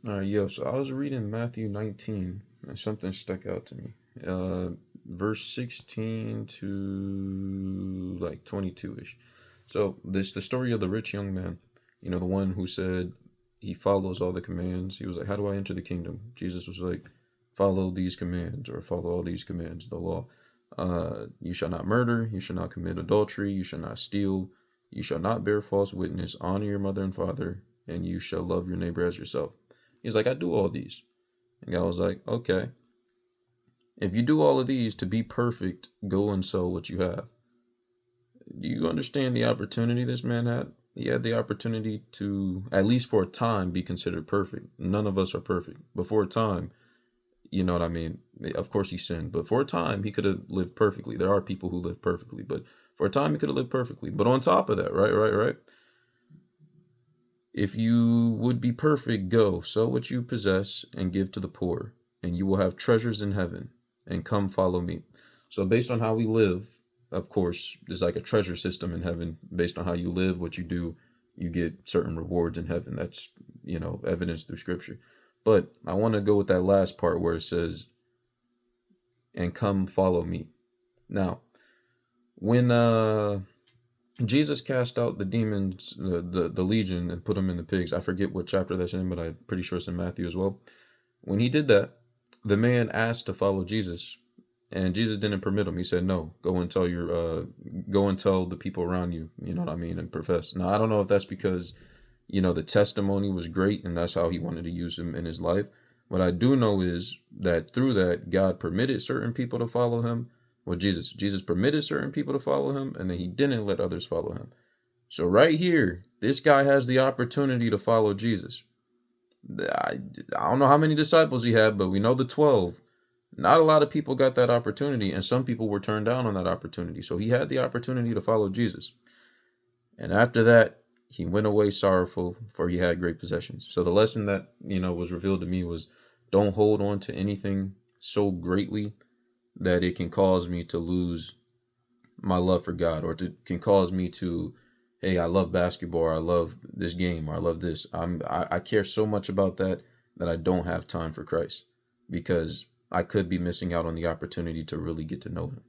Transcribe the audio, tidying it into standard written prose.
Yo, so I was reading Matthew 19 and something stuck out to me. Verse 16 to like 22-ish. So this the story of the rich young man, the one who said he follows all the commands. He was like, "How do I enter the kingdom?" Jesus was like, "Follow these commands or follow all these commands, the law. You shall not murder, you shall not commit adultery, you shall not steal, you shall not bear false witness, honor your mother and father, and you shall love your neighbor as yourself." He's like, "I do all these." And God was like, "Okay, if you do all of these to be perfect, go and sell what you have." Do you understand the opportunity this man had? He had the opportunity to, at least for a time, be considered perfect. None of us are perfect. But for a time, you know what I mean? Of course he sinned, but for a time he could have lived perfectly. There are people who live perfectly, but for a time he could have lived perfectly. But on top of that, right? If you would be perfect, go, sell what you possess and give to the poor, and you will have treasures in heaven, and come follow me. So, based on how we live, of course, there's like a treasure system in heaven. Based on how you live, what you do, you get certain rewards in heaven. That's, evidence through scripture. But I want to go with that last part where it says, and come follow me. Now, when Jesus cast out the demons, the legion, and put them in the pigs. I forget what chapter that's in, but I'm pretty sure it's in Matthew as well. When he did that, the man asked to follow Jesus, and Jesus didn't permit him. He said, "No, go and tell the people around you, you know what I mean, and profess." Now, I don't know if that's because, the testimony was great, and that's how he wanted to use him in his life. What I do know is that through that, God permitted certain people to follow him. Well, Jesus permitted certain people to follow him, and then he didn't let others follow him. So right here, this guy has the opportunity to follow Jesus. I don't know how many disciples he had, but we know the 12. Not a lot of people got that opportunity, and some people were turned down on that opportunity. So he had the opportunity to follow Jesus. And after that, he went away sorrowful, for he had great possessions. So the lesson that, was revealed to me was, don't hold on to anything so greatly that it can cause me to lose my love for God, or can cause me to, hey, I love basketball, or I love this game, or I love this. I care so much about that I don't have time for Christ, because I could be missing out on the opportunity to really get to know him.